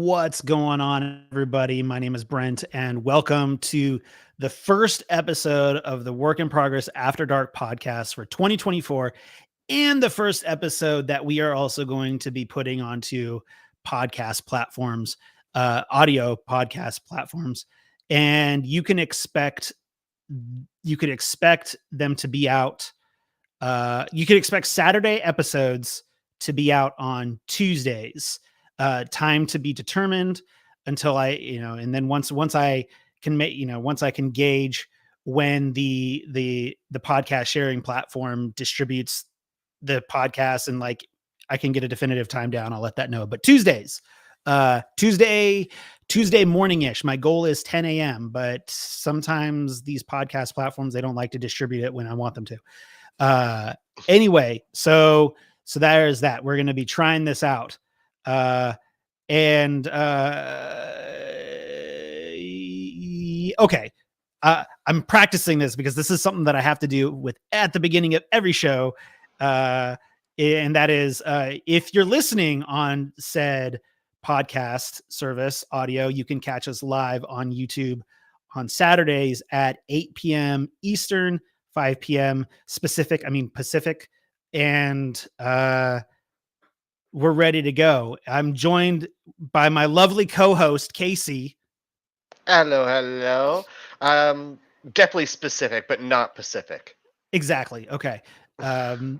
What's going on, everybody? My name is Brent, and welcome to the first episode of the Work in Progress After Dark podcast for 2024, and the first episode that we are also going to be putting onto podcast platforms, audio podcast platforms, and you can expect them to be out. You can expect Saturday episodes to be out on Tuesdays. Time to be determined until and then once I can once I can gauge when the podcast sharing platform distributes the podcast and like I can get a definitive time down, I'll let that know. But Tuesdays, Tuesday morning-ish. My goal is 10 a.m., but sometimes these podcast platforms, they don't like to distribute it when I want them to. Anyway, so there's that. We're going to be trying this out. Okay. I'm practicing this because this is something that I have to do at the beginning of every show. And that is, if you're listening on said podcast service audio, you can catch us live on YouTube on Saturdays at 8 p.m. Eastern, 5 p.m. Pacific. And, we're ready to go. I'm joined by my lovely co-host, Casey. Hello. Definitely specific, but not Pacific. Exactly. Okay. All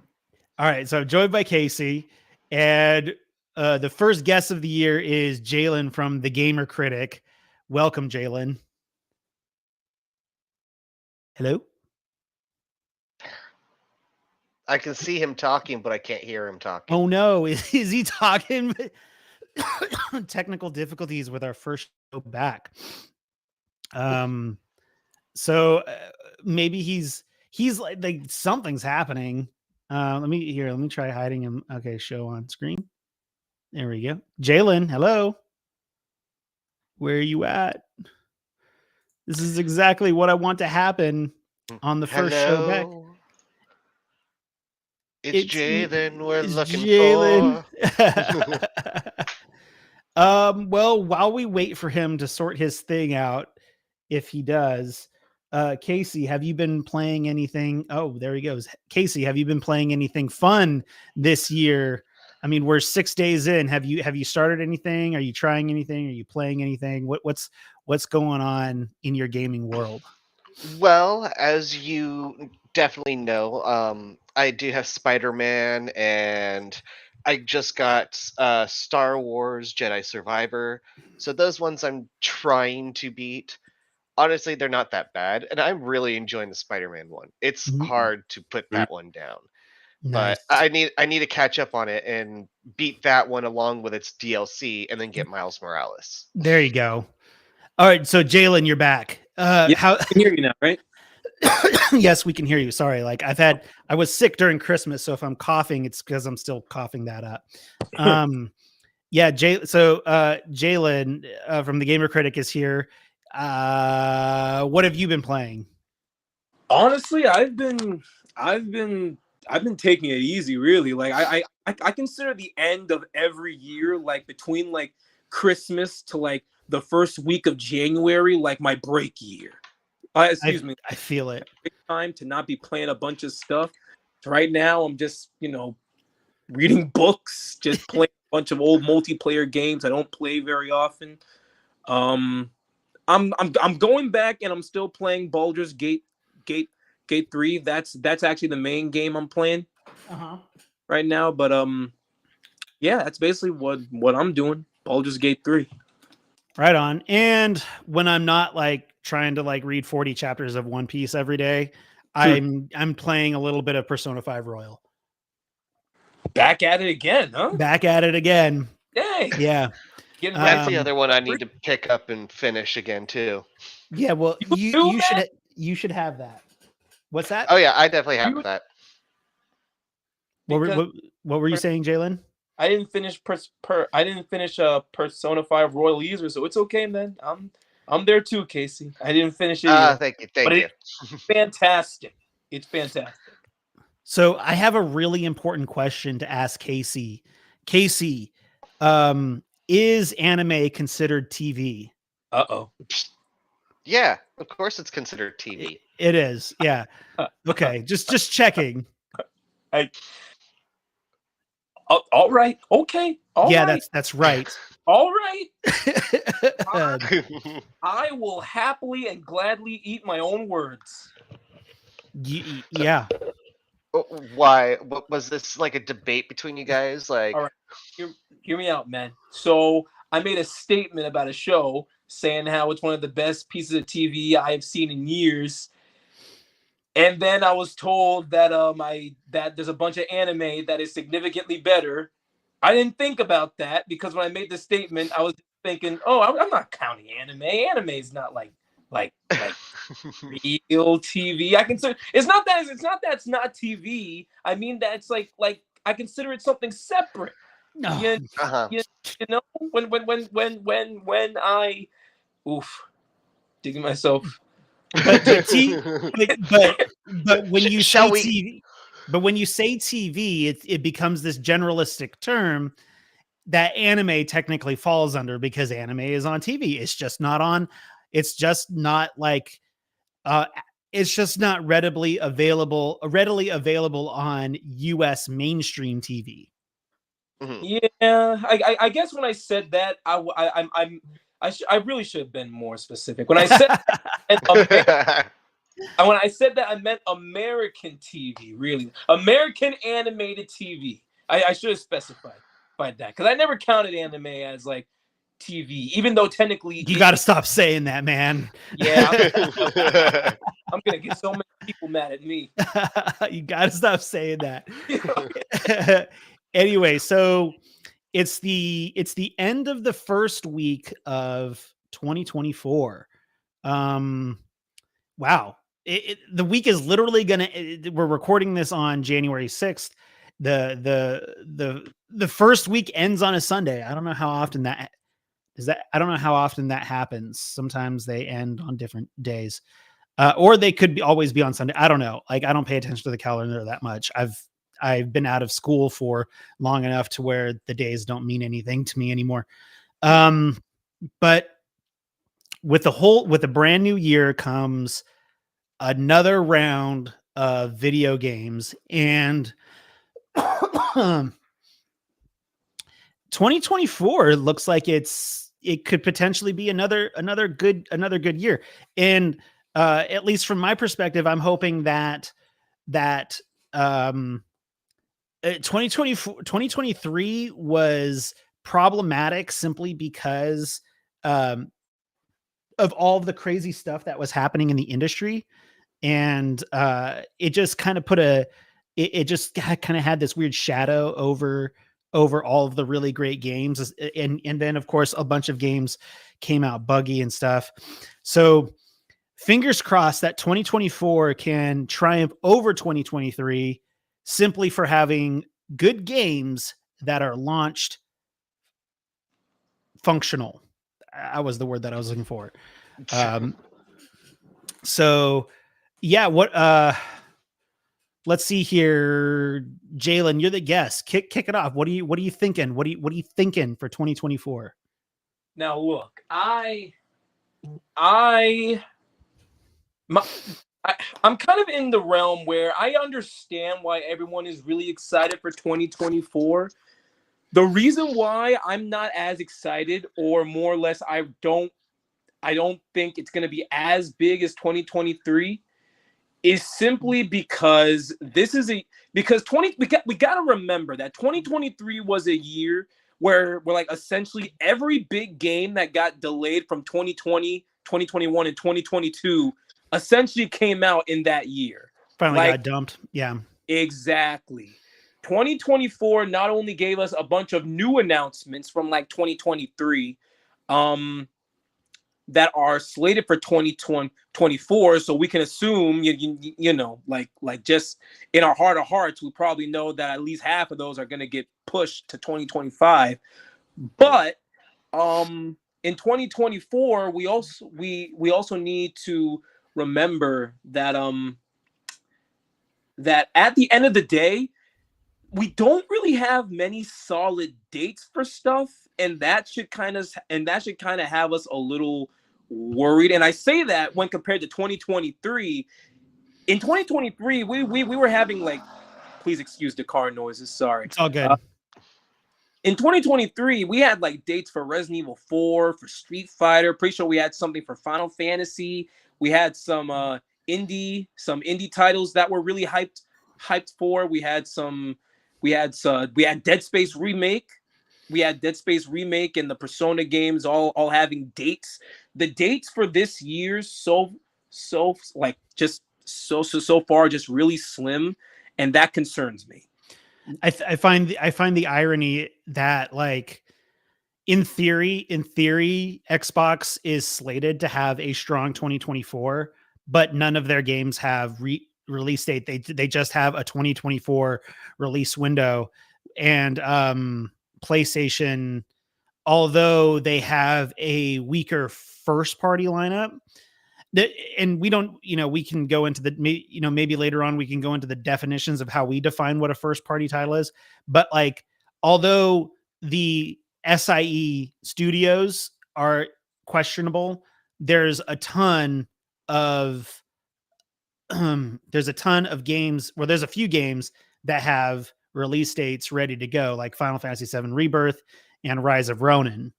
right. So I'm joined by Casey, and the first guest of the year is Jalen from The Gamer Critic. Welcome, Jalen. Hello? I can see him talking, but I can't hear him talking. Oh no, is he talking? Technical difficulties with our first show back. So maybe he's like something's happening. Let me try hiding him. Okay, show on screen. There we go. Jalen, hello. Where are you at? This is exactly what I want to happen on the first show back. It's Jalen we're looking Jalen. for. Well, while we wait for him to sort his thing out, if he does, Casey, have you been playing anything? Oh, there he goes. Casey, have you been playing anything fun this year? I mean, we're 6 days in. Have you started anything? Are you trying anything? Are you playing anything? What's going on in your gaming world? Well, as you definitely know, I do have Spider-Man, and I just got Star Wars Jedi Survivor. So those ones I'm trying to beat. Honestly, they're not that bad, and I'm really enjoying the Spider-Man one. It's hard to put that one down. Nice. But I need to catch up on it and beat that one along with its DLC, and then get Miles Morales. There you go. All right, so Jalen, you're back. How I can hear you now, right? Yes, we can hear you. Sorry, like I was sick during Christmas, so if I'm coughing, it's because I'm still coughing that up. Yeah, Jalen from The Gamer Critic is here. What have you been playing? Honestly, I've been taking it easy, really. Like I consider the end of every year, like between like Christmas to like the first week of January, like my break year. Excuse me. I feel it. Time to not be playing a bunch of stuff. So right now, I'm just reading books, just playing a bunch of old multiplayer games I don't play very often. I'm going back and I'm still playing Baldur's Gate 3. That's actually the main game I'm playing right now. But yeah, that's basically what I'm doing. Baldur's Gate 3. Right on. And when I'm not like trying to like read 40 chapters of One Piece every day, I'm playing a little bit of Persona 5 Royal. Back at it again, huh? Back at it again. Yay. Yeah. That's the other one I need to pick up and finish again too. Yeah, well, you should have that. What's that? Oh yeah, I definitely have that. What were you saying, Jalen? I didn't finish Persona 5 Royal either, so it's okay, man. I'm there too, Casey. I didn't finish it either. Thank you. It's fantastic. It's fantastic. So I have a really important question to ask Casey. Casey, is anime considered TV? Uh-oh. Yeah, of course it's considered TV. It is. Yeah. Okay. Just checking. All right. Okay. All Yeah, right. that's right. All right. I will happily and gladly eat my own words. Yeah. Why? What was this, like a debate between you guys? Like, All right. Hear me out, man. So I made a statement about a show saying how it's one of the best pieces of TV I have seen in years. And then I was told that that there's a bunch of anime that is significantly better. I didn't think about that because when I made the statement, I was thinking, oh, I'm not counting anime. Anime is not like real TV. I consider it's not that it's not TV. I mean that it's like I consider it something separate. No. You know, when I digging myself. But when you say TV, but when you say TV, it becomes this generalistic term that anime technically falls under, because anime is on TV. It's just not on. It's just not like. It's just not readily available on U.S. mainstream TV. Yeah, I guess when I said that, I really should have been more specific. When I said when I said that, I meant American TV, really. American animated TV. I should have specified that, because I never counted anime as like TV, even though technically you got to stop saying that, man. Yeah, I'm gonna get so many people mad at me. You got to stop saying that. Anyway, so it's the end of the first week of 2024. Wow. The week is literally we're recording this on January 6th. The first week ends on a Sunday. I don't know how often that happens. Sometimes they end on different days. Or they could always be on Sunday. I don't know. Like, I don't pay attention to the calendar that much. I've been out of school for long enough to where the days don't mean anything to me anymore. But with a brand new year comes another round of video games, and 2024 looks like it could potentially be another good year. And at least from my perspective, I'm hoping that 2023 was problematic simply because of all of the crazy stuff that was happening in the industry. And it just kind of had this weird shadow over all of the really great games. And then of course a bunch of games came out buggy and stuff. So fingers crossed that 2024 can triumph over 2023 simply for having good games that are launched functional. That was the word that I was looking for. So yeah, let's see here. Jalen, you're the guest. Kick it off. What are you thinking? What are you thinking for 2024? Now look, I'm kind of in the realm where I understand why everyone is really excited for 2024. The reason why I'm not as excited, or more or less I don't think it's going to be as big as 2023, is simply because we got to remember that 2023 was a year where like essentially every big game that got delayed from 2020, 2021, and 2022 essentially came out in that year. Finally got dumped. Yeah, exactly. 2024 not only gave us a bunch of new announcements from like 2023 that are slated for 2024, so we can assume you know, like just in our heart of hearts, we probably know that at least half of those are going to get pushed to 2025. But in 2024 we also need to remember that that at the end of the day, we don't really have many solid dates for stuff, and that should kind of have us a little worried. And I say that when compared to 2023. In 2023, we were having like, please excuse the car noises. Sorry. It's all good. In 2023, we had like dates for Resident Evil 4, for Street Fighter. Pretty sure we had something for Final Fantasy. We had some indie titles that were really hyped for. We had Dead Space remake. We had Dead Space remake and the Persona games all having dates. The dates for this year so far just really slim, and that concerns me. I find the irony that, like, in theory, Xbox is slated to have a strong 2024, but none of their games have release date. They just have a 2024 release window. And PlayStation, although they have a weaker first party lineup, and we don't, we can go into maybe later on we can go into the definitions of how we define what a first party title is. But like, although the SIE studios are questionable, there's a ton of games, well, there's a few games that have release dates ready to go, like Final Fantasy VII Rebirth and Rise of Ronin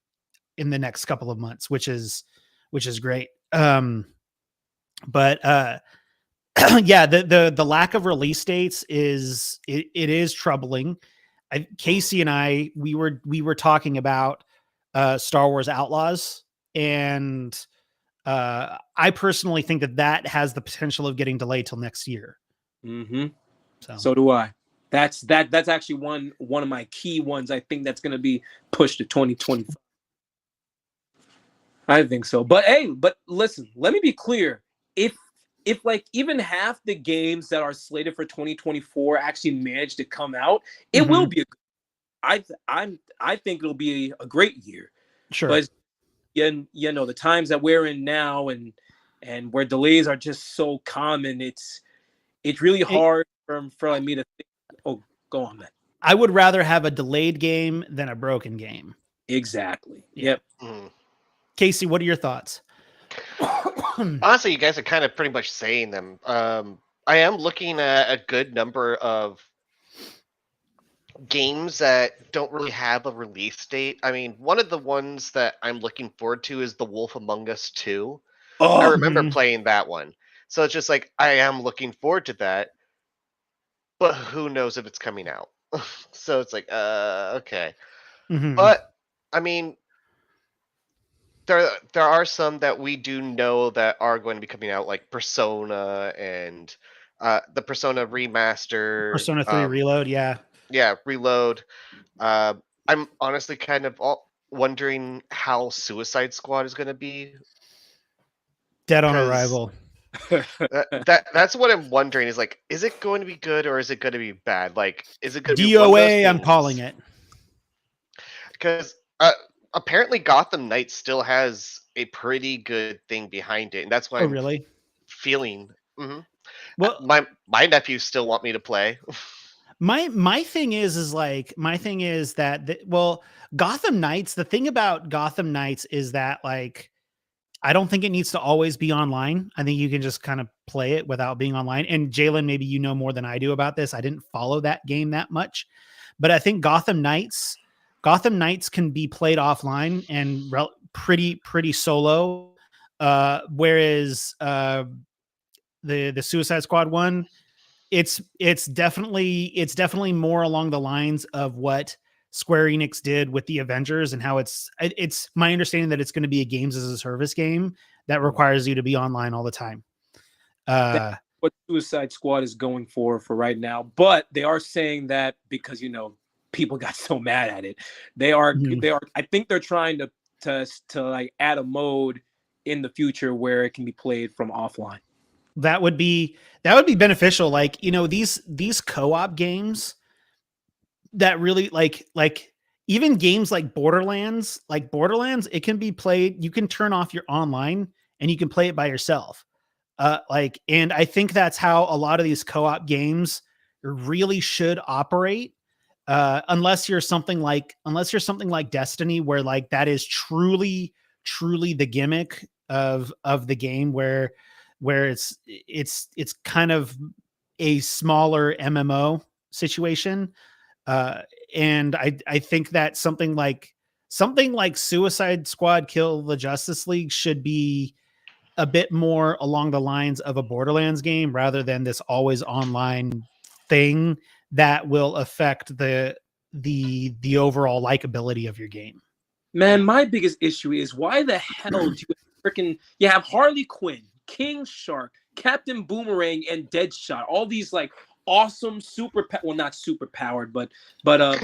in the next couple of months, which is great. But yeah, the lack of release dates is troubling. Casey and I, we were talking about Star Wars Outlaws, and I personally think that has the potential of getting delayed till next year. Mm-hmm. So do I. That's actually one of my key ones. I think that's going to be pushed to 2025. I think so. But listen, let me be clear. If like even half the games that are slated for 2024 actually manage to come out, it will be I think it'll be a great year. Sure. But the times that we're in now and where delays are just so common, it's really hard for me to think. Oh, go on, man. I would rather have a delayed game than a broken game. Exactly. Yeah. Yep. Casey, what are your thoughts? Honestly, you guys are kind of pretty much saying them. I am looking at a good number of games that don't really have a release date. I mean, one of the ones that I'm looking forward to is The Wolf Among Us 2. I remember playing that one. So it's just like, I am looking forward to that, but who knows if it's coming out. So it's like, okay. But, I mean, there are some that we do know that are going to be coming out, like Persona and the Persona remaster. Persona 3 Reload, yeah. Yeah, Reload. I'm honestly kind of wondering how Suicide Squad is going to be. Dead on arrival. That's what I'm wondering, is like, is it going to be good or is it going to be bad? Like, is it going to be DOA? I'm calling it. Because apparently Gotham Knights still has a pretty good thing behind it, and that's why I'm really feeling. Well, my nephews still want me to play. My thing is that Gotham Knights, the thing about Gotham Knights is that, like, I don't think it needs to always be online. I think you can just kind of play it without being online. And Jalen, maybe you know more than I do about this. I didn't follow that game that much, but I think Gotham Knights can be played offline and pretty solo. Whereas the Suicide Squad one, it's definitely more along the lines of what Square Enix did with the Avengers, and how it's my understanding that it's going to be a games as a service game that requires you to be online all the time. That's what Suicide Squad is going for right now, but they are saying that because people got so mad at it, they are I think they're trying to like add a mode in the future where it can be played from offline. That would be beneficial. Like, these co-op games that really like even games like Borderlands, it can be played. You can turn off your online and you can play it by yourself. And I think that's how a lot of these co-op games really should operate. unless you're something like Destiny, where like that is truly the gimmick of the game, where it's kind of a smaller MMO situation. And I think that something like Suicide Squad Kill the Justice League should be a bit more along the lines of a Borderlands game, rather than this always online thing that will affect the overall likability of your game. Man, my biggest issue is why the hell do you have Harley Quinn, King Shark, Captain Boomerang, and Deadshot, all these like awesome not super powered, but you know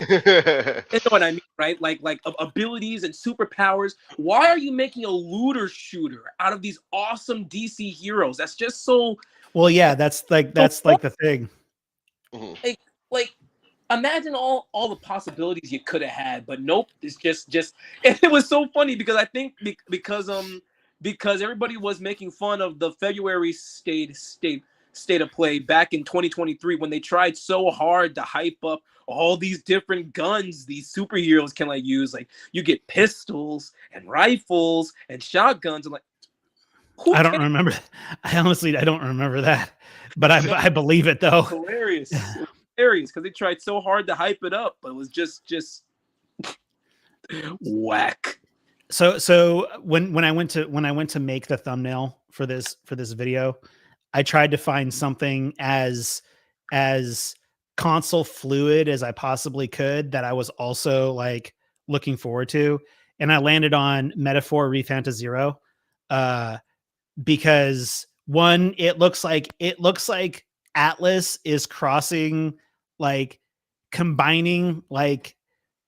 what I mean, right? Like abilities and superpowers. Why are you making a looter shooter out of these awesome DC heroes? That's just so. Well, yeah, that's like the thing. Like imagine all the possibilities you could have had, but nope. It's just. And it was so funny because I think because everybody was making fun of the February state of play back in 2023 when they tried so hard to hype up all these different guns these superheroes can like use. Like you get pistols and rifles and shotguns. and like I don't remember. I honestly don't remember that, but I believe it though. Hilarious because they tried so hard to hype it up, but it was just whack. So when I went to make the thumbnail for this video, I tried to find something as console fluid as I possibly could that I was also like looking forward to, and I landed on Metaphor ReFantazero, because one, it looks like Atlas is crossing, like combining like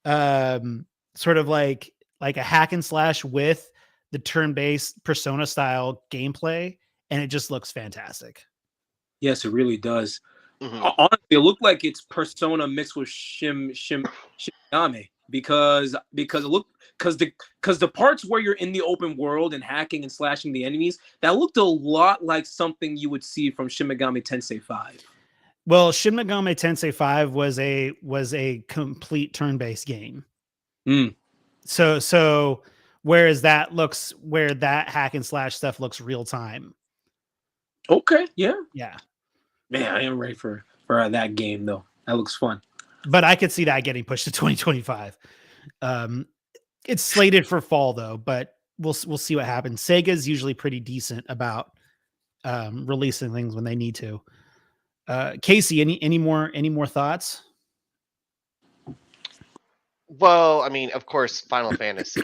sort of like a hack and slash with the turn-based Persona style gameplay, and it just looks fantastic. Yes, it really does. Honestly, it looked like it's Persona mixed with Shimigami because the parts where you're in the open world and hacking and slashing the enemies, that looked a lot like something you would see from Shin Megami Tensei 5. Well, Shin Megami Tensei 5 was a complete turn-based game. So whereas that hack and slash stuff looks real time. Okay, yeah. Man, I am ready for that game though. That looks fun. But I could see that getting pushed to 2025. It's slated for fall though, but we'll see what happens. Sega's usually pretty decent about releasing things when they need to. Casey, any more thoughts? Well, I mean, of course, Final Fantasy.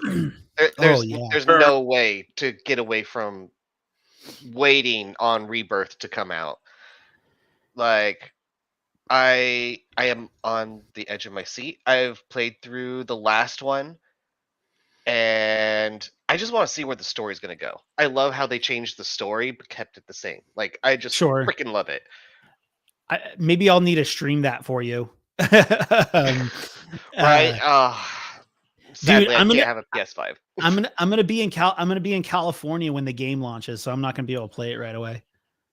There's no way to get away from waiting on Rebirth to come out. Like, I am on the edge of my seat. I've played through the last one, and I just want to see where the story's going to go. I love how they changed the story but kept it the same. Like, I just freaking love it. Maybe I'll need to stream that for you. Right? Sadly, dude, I can't have a PS5. I'm gonna be in California when the game launches, so I'm not gonna be able to play it right away.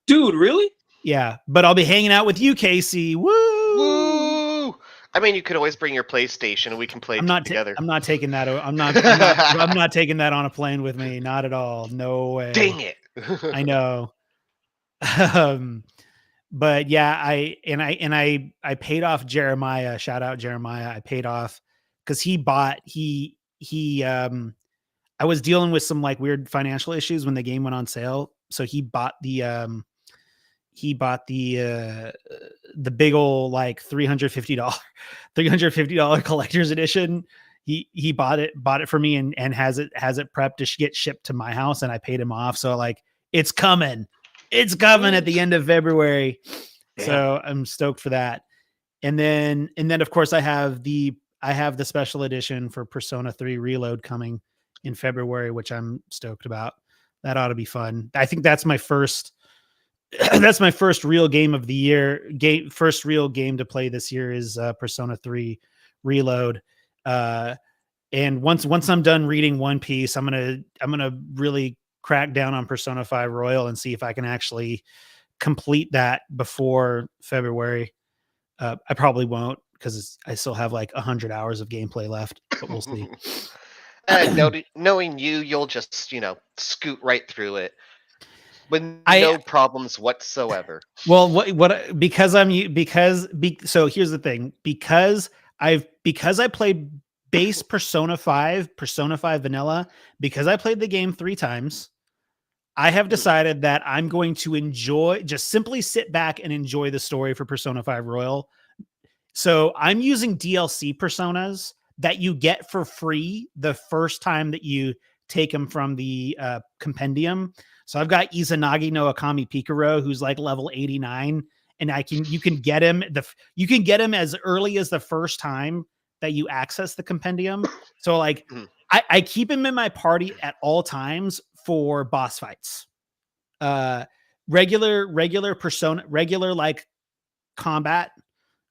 Dude, really? Yeah, but I'll be hanging out with you, Casey. Woo! Woo! I mean, you could always bring your PlayStation and we can play together. I'm not taking that. I'm not taking that on a plane with me. Not at all. No way. Dang it! I know. But yeah, I paid off Jeremiah. Shout out Jeremiah. I paid off because I was dealing with some like weird financial issues when the game went on sale. So he bought the big old like $350 collector's edition. He bought it for me and has it prepped to get shipped to my house, and I paid him off. So like it's coming at the end of February. Damn. So I'm stoked for that. And then of course I have the special edition for Persona 3 Reload coming in February, which I'm stoked about. That ought to be fun. I think that's my first real game of the year. First real game to play this year is Persona 3 Reload. And once I'm done reading One Piece, I'm gonna really crack down on Persona 5 Royal and see if I can actually complete that before February. I probably won't because I still have like 100 hours of gameplay left, but we'll see. And knowing you, you'll just scoot right through it with I no problems whatsoever. Well, what because so here's the thing, because I played base Persona 5, Persona 5 vanilla, because I played the game 3 times, I have decided that I'm going to just simply sit back and enjoy the story for Persona 5 Royal. So I'm using DLC personas that you get for free the first time that you take them from the compendium. So I've got Izanagi no Akami Pikaro, who's like level 89, and you can get him as early as the first time that you access the compendium. So like I keep him in my party at all times for boss fights. Regular persona, regular like combat.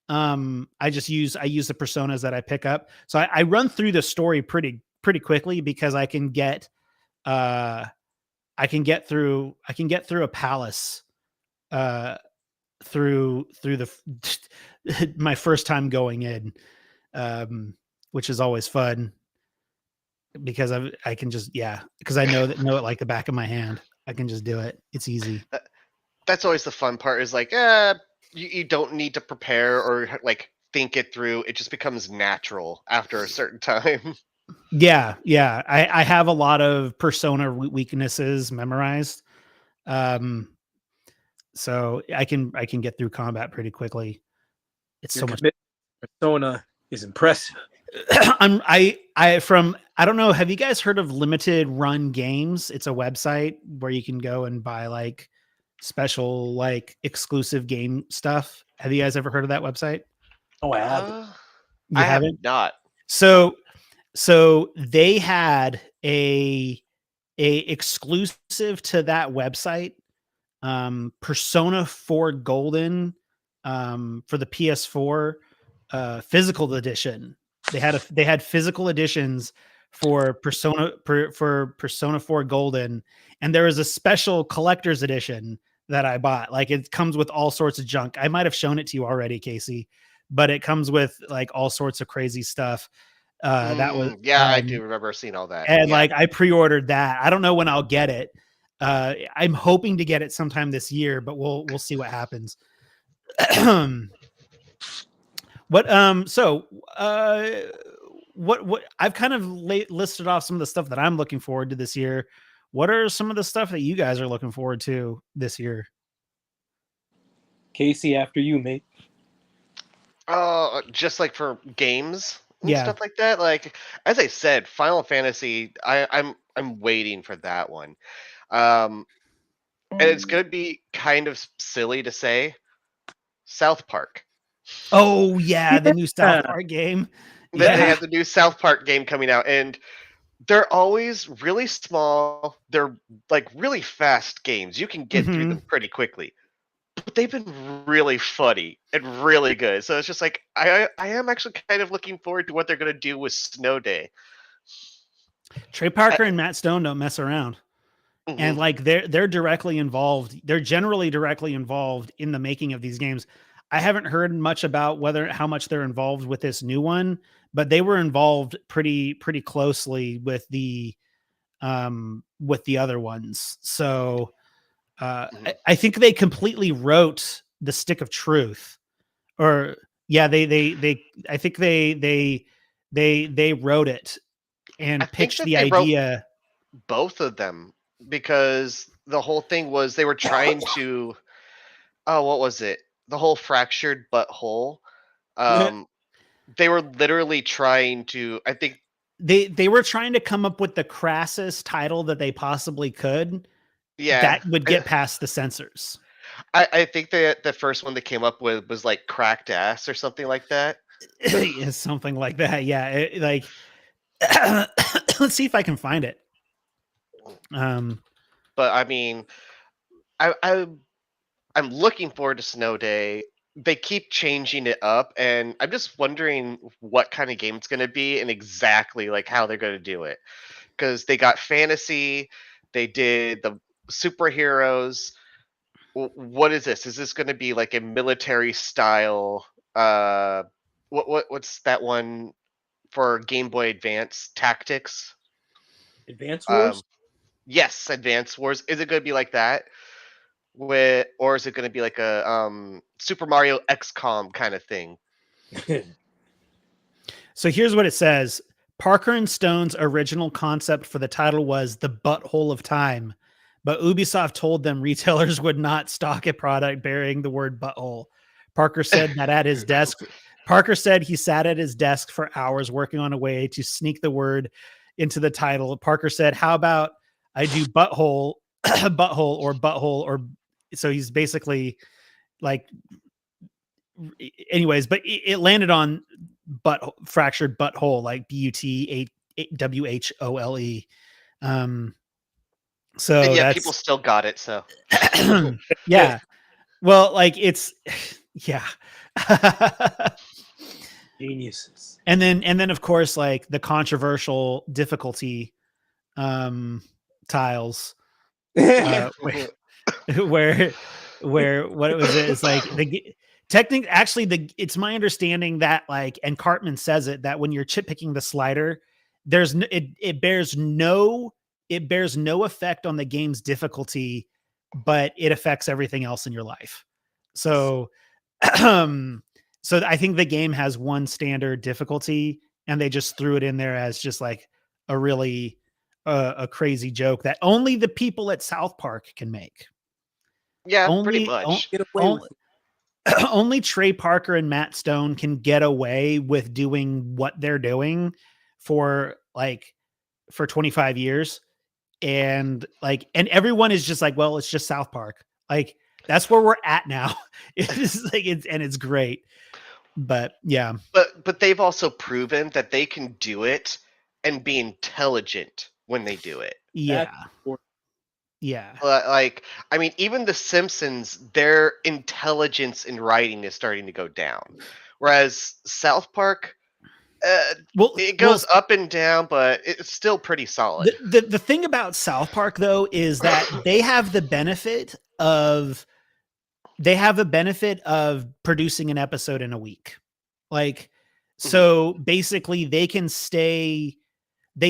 I use the personas that I pick up. So I run through the story pretty quickly because I can get through a palace through the my first time going in, which is always fun because I can just because I know it like the back of my hand. I can just do it. It's easy. That's always the fun part, is like you don't need to prepare or like think it through. It just becomes natural after a certain time. Yeah. I have a lot of persona weaknesses memorized. So I can get through combat pretty quickly. It's Your so much. commitment to Persona is impressive. I don't know. Have you guys heard of Limited Run Games? It's a website where you can go and buy like special, like exclusive game stuff. Have you guys ever heard of that website? Oh, I have. You I have haven't? not. So they had a exclusive to that website, Persona 4 Golden, for the PS4, physical edition. They had physical editions for Persona 4 Golden, and there was a special collector's edition that I bought. Like it comes with all sorts of junk. I might have shown it to you already, Casey, but it comes with like all sorts of crazy stuff. That was I do remember seeing all that. and like I pre-ordered that. I don't know when I'll get it. I'm hoping to get it sometime this year, but we'll see what happens. What I've kind of listed off some of the stuff that I'm looking forward to this year. What are some of the stuff that you guys are looking forward to this year? Casey, after you, mate. Just like for games and Yeah. stuff like that. Like as I said, Final Fantasy. I'm waiting for that one. And it's gonna be kind of silly to say, South Park. Oh yeah, the new South Park game. They Yeah. have the new South Park game coming out, and they're always really small. They're like really fast games. You can get through them pretty quickly. But they've been really funny and really good. So it's just like I am actually kind of looking forward to what they're gonna do with Snow Day. Trey Parker and Matt Stone don't mess around. And like they're directly involved. They're generally directly involved in the making of these games. I haven't heard much about how much they're involved with this new one, but they were involved pretty closely with the other ones. So I think they completely wrote the Stick of Truth, or I think they wrote it and pitched the idea. Both of them, because the whole thing was they were trying to what was it? The whole fractured butthole. They were literally trying to, I think they were trying to come up with the crassest title that they possibly could. Yeah. That would get past the censors. I think that the first one they came up with was like Cracked Ass or something like that. Yeah, something like that. Yeah. Let's see if I can find it. But I mean, I'm looking forward to Snow Day. They keep changing it up, and I'm just wondering what kind of game it's going to be and exactly like how they're going to do it. Because they got fantasy, they did the superheroes. What is this? Is this going to be like a military style what's that one for Game Boy Advance? Tactics. Advance Wars. Yes, Advance Wars. Is it going to be like that? Or is it going to be like a Super Mario XCOM kind of thing? So here's what it says. Parker and Stone's original concept for the title was the butthole of time, but Ubisoft told them retailers would not stock a product bearing the word butthole. Parker said that at his desk, Parker said he sat at his desk for hours working on a way to sneak the word into the title. Parker said, "How about I do butthole, butthole, or so he's basically like, anyways, but it landed on fractured butthole, like BUTWHOLE. So And yeah, that's people still got it. So yeah. Well, like it's yeah. Geniuses. And then of course, like the controversial difficulty tiles where what was it? It's like it's my understanding that like, and Cartman says it, that when you're chip picking the slider, it bears no effect on the game's difficulty, but it affects everything else in your life. So so I think the game has one standard difficulty, and they just threw it in there as just like a really a crazy joke that only the people at South Park can make. yeah, Only, pretty much. Get away only, with it. only Trey Parker and Matt Stone can get away with doing what they're doing for 25 years. And like, and everyone is just like, well, it's just South Park. Like, that's where we're at now. It's like, it's great. But yeah. But they've also proven that they can do it and be intelligent when they do it. Yeah. Or- Yeah. Like, I mean, even The Simpsons, their intelligence in writing is starting to go down, whereas South Park, Well, it goes up and down, but it's still pretty solid. the thing about South Park though is that they have the benefit of producing an episode in a week. Like, so basically they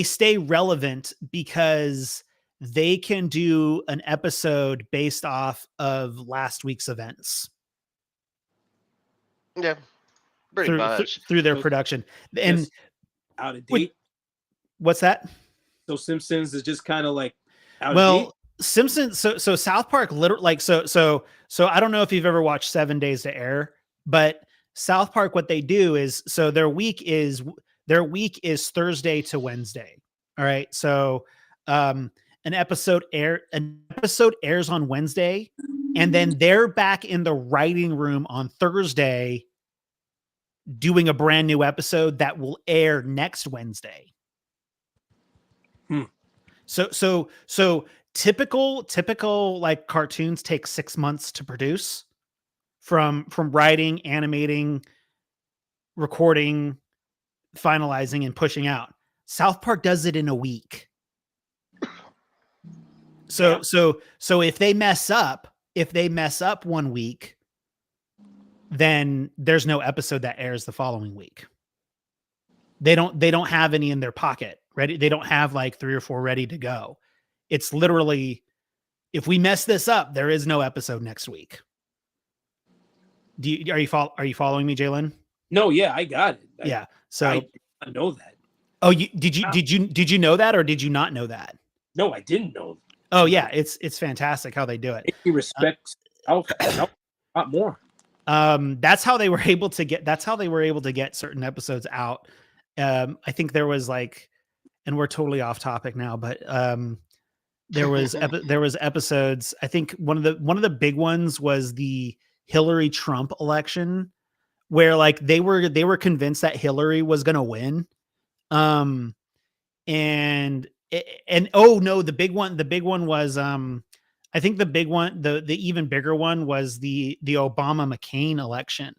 stay relevant because they can do an episode based off of last week's events. Yeah, pretty much. through their production. And Just out of date. What's that? So Simpsons is just kind of like out of date. Well, Simpsons. So South Park literally, like, so I don't know if you've ever watched 7 Days to Air, but South Park, what they do is, so their week is Thursday to Wednesday. All right. So an episode airs on Wednesday, and then they're back in the writing room on Thursday doing a brand new episode that will air next Wednesday. So typical like cartoons take 6 months to produce, from writing, animating, recording, finalizing, and pushing out. South Park does it in a week. So if they mess up 1 week, then there's no episode that airs the following week. They don't have any in their pocket ready. They don't have like 3 or 4 ready to go. It's literally, if we mess this up, there is no episode next week. Are you following me, Jalen? No, yeah, I got it. Yeah. So I know that. Oh, did you know that, or did you not know that? No, I didn't know. Oh yeah, it's fantastic how they do it. He respects a lot more. That's how they were able to get certain episodes out. I think there was like, and we're totally off topic now, but there was episodes. I think one of the big ones was the Hillary Trump election, where like they were convinced that Hillary was going to win. And oh no, the big one was I think the big one, the even bigger one was the Obama McCain election.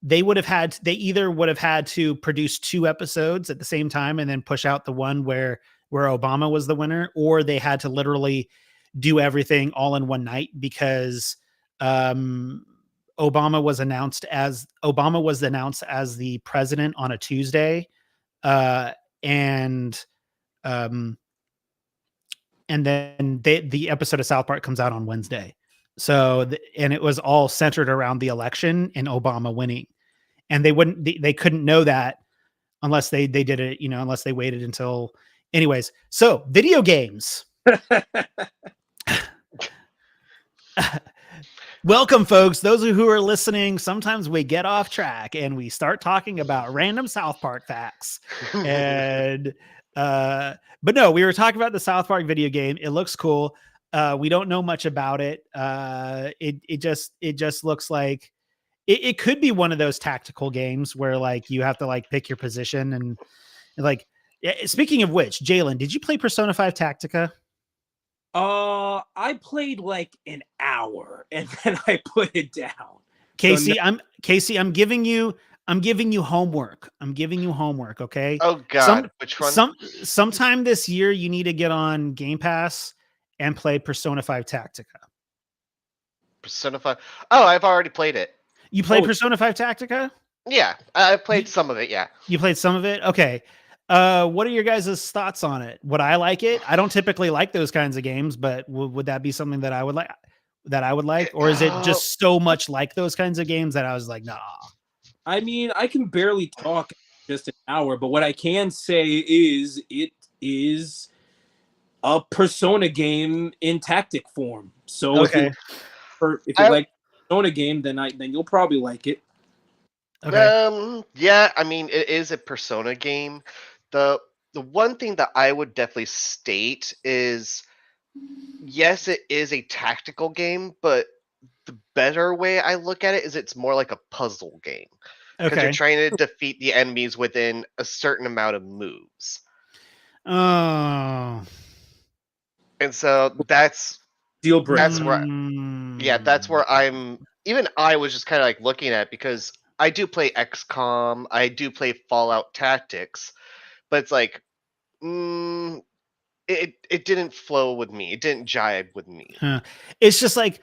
They either would have had to produce 2 episodes at the same time and then push out the one where Obama was the winner, or they had to literally do everything all in one night because Obama Obama was announced as the president on a Tuesday, and then the episode of South Park comes out on Wednesday. So and it was all centered around the election and Obama winning, and they couldn't know that unless they did it, unless they waited until. Anyways, so video games. Welcome, folks. Those who are listening, sometimes we get off track and we start talking about random South Park facts. And but no, we were talking about the South Park video game. It looks cool. We don't know much about it. It just looks like it could be one of those tactical games where like you have to like pick your position and like. Speaking of which, Jalen, did you play Persona 5 Tactica? I played like an hour and then I put it down. Casey, I'm giving you homework. Okay. Oh God, which one? Sometime this year, you need to get on Game Pass and play Persona 5 Tactica. Persona 5. Oh, I've already played it. You played Persona 5 Tactica? Yeah, I played some of it. Yeah. You played some of it? Okay. What are your guys' thoughts on it? Would I like it? I don't typically like those kinds of games, but would that be something that I would like? Or is it just so much like those kinds of games that I was like, nah? I mean, I can barely talk just an hour, but what I can say is it is a Persona game in tactic form. So okay. if you like Persona game, then you'll probably like it. Okay. Yeah, I mean, it is a Persona game. The one thing that I would definitely state is, yes, it is a tactical game, but the better way I look at it is it's more like a puzzle game. Because you're trying to defeat the enemies within a certain amount of moves. Oh. And so that's deal breaker. That's where I was just kind of like looking at it because I do play XCOM, I do play Fallout Tactics, but it's like, it didn't flow with me. It didn't jive with me. It's just like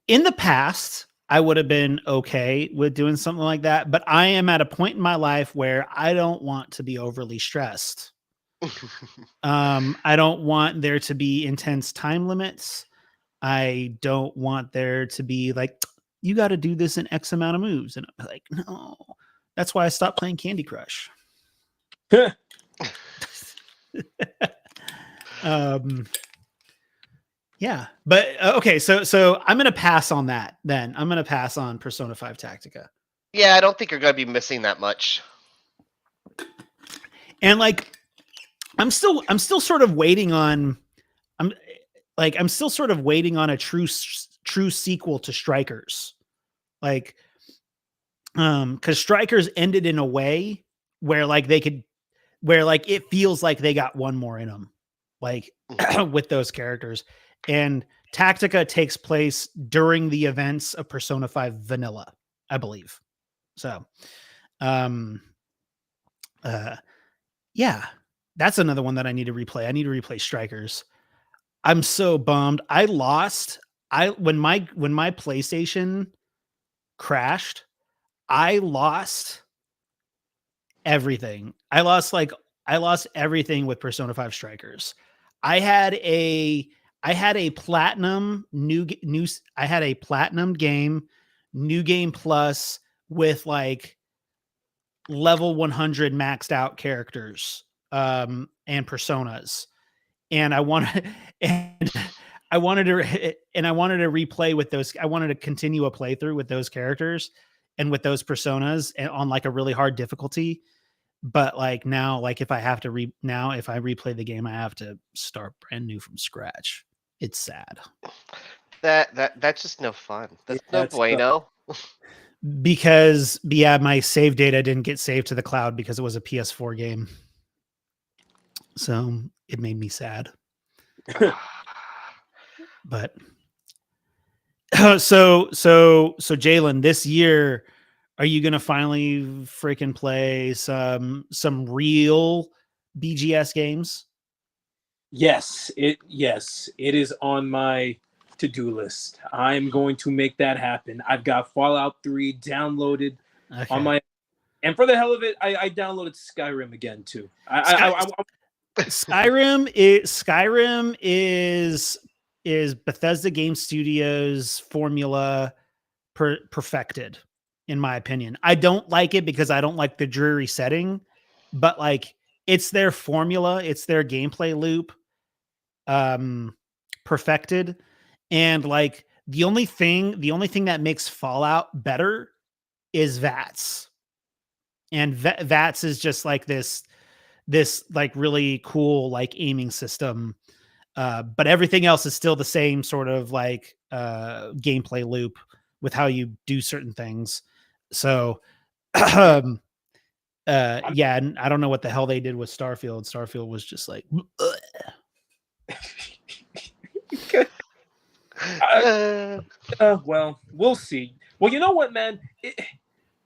in the past, I would have been okay with doing something like that, but I am at a point in my life where I don't want to be overly stressed. I don't want there to be intense time limits. I don't want there to be like, you got to do this in X amount of moves. And I'm like, no, that's why I stopped playing Candy Crush. Yeah, but okay. So I'm going to pass on that then. I'm going to pass on Persona 5 Tactica. Yeah. I don't think you're going to be missing that much. And like, I'm still sort of waiting on, I'm still sort of waiting on a true sequel to Strikers. Like, cause Strikers ended in a way where like where like, it feels like they got one more in them, like with those characters. And Tactica takes place during the events of Persona 5 Vanilla, I believe. So, yeah, that's another one that I need to replay. I need to replay Strikers. I'm so bummed. I lost. When my PlayStation crashed, I lost everything. I lost everything with Persona 5 Strikers. I had a platinum I had a platinum game, new game plus with like level 100 maxed out characters and personas. And I wanted to replay with those. I wanted to continue a playthrough with those characters and with those personas and on like a really hard difficulty. But like now, like if I replay the game, I have to start brand new from scratch. It's sad. That's just no fun. That's no bueno. Because my save data didn't get saved to the cloud because it was a PS4 game. So it made me sad. But so Jalen, this year, are you gonna finally freaking play some real BGS games? Yes, it is on my to-do list. I'm going to make that happen. I've got Fallout 3 downloaded Okay. on my, and for the hell of it, I downloaded Skyrim again too. Skyrim is Bethesda Game Studios formula perfected, in my opinion. I don't like it because I don't like the dreary setting, but like it's their formula, it's their gameplay loop, perfected. And like the only thing that makes Fallout better is VATS. And VATS is just like this like really cool like aiming system, but everything else is still the same sort of like gameplay loop with how you do certain things. So yeah, and I don't know what the hell they did with Starfield. Starfield was just like well, we'll see. Well, you know what, man?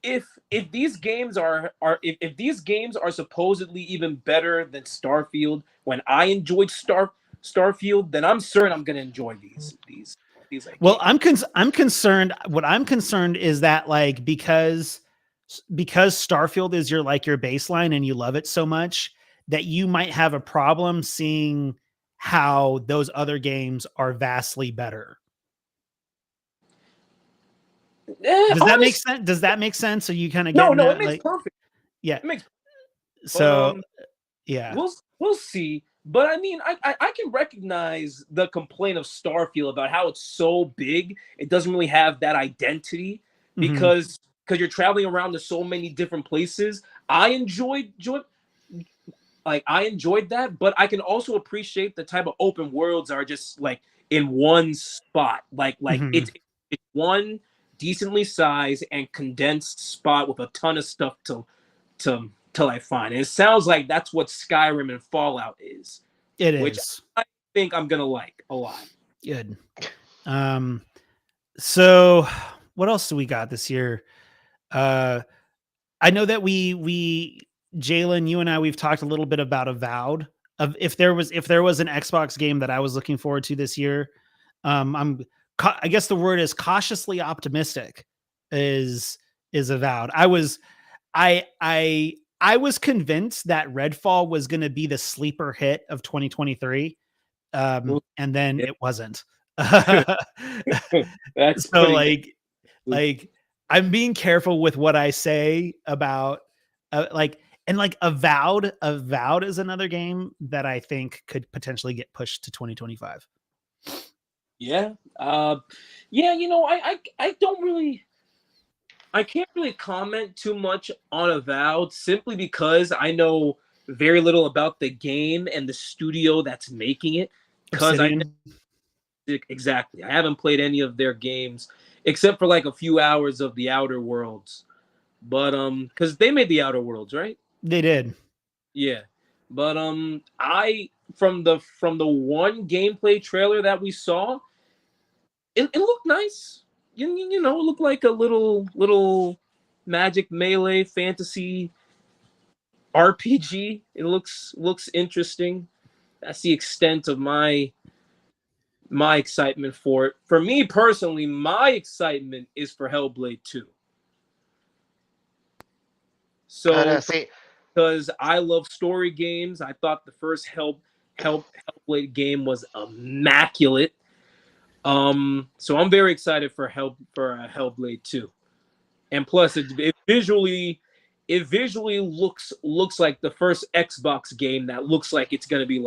If these games are if these games are supposedly even better than Starfield, when I enjoyed Starfield, then I'm certain I'm gonna enjoy these like well, games. I'm concerned. What I'm concerned is that like because Starfield is your baseline and you love it so much that you might have a problem seeing how those other games are vastly better. Does that make sense? Does that make sense? Are you kind of getting no, that? it makes perfect. Yeah. It makes So but, yeah. We'll see. But I mean, I can recognize the complaint of Starfield about how it's so big. It doesn't really have that identity because you're traveling around to so many different places. I enjoyed that, but I can also appreciate the type of open worlds are just like in one spot. Like it's one decently sized and condensed spot with a ton of stuff till I find. And it sounds like that's what Skyrim and Fallout is. Which I think I'm gonna like a lot. Good. So what else do we got this year? I know that we Jalen, you and I, we've talked a little bit about Avowed. Of if there was an Xbox game that I was looking forward to this year, I guess the word is cautiously optimistic. Is Avowed. I was convinced that Redfall was going to be the sleeper hit of 2023, and then it wasn't. That's so like I'm being careful with what I say about Avowed is another game that I think could potentially get pushed to 2025. Yeah. You know, I can't really comment too much on Avowed simply because I know very little about the game and the studio that's making it. Because exactly, I haven't played any of their games except for like a few hours of the Outer Worlds. But because they made the Outer Worlds, right? They did. Yeah. But I from the one gameplay trailer that we saw, it looked nice. You know, it looked like a little Magic Melee fantasy RPG. It looks interesting. That's the extent of my excitement for it. For me personally, my excitement is for Hellblade 2. So because I love story games, I thought the first Hellblade game was immaculate. So I'm very excited for Hellblade 2. And plus it visually looks like the first Xbox game that looks like it's gonna be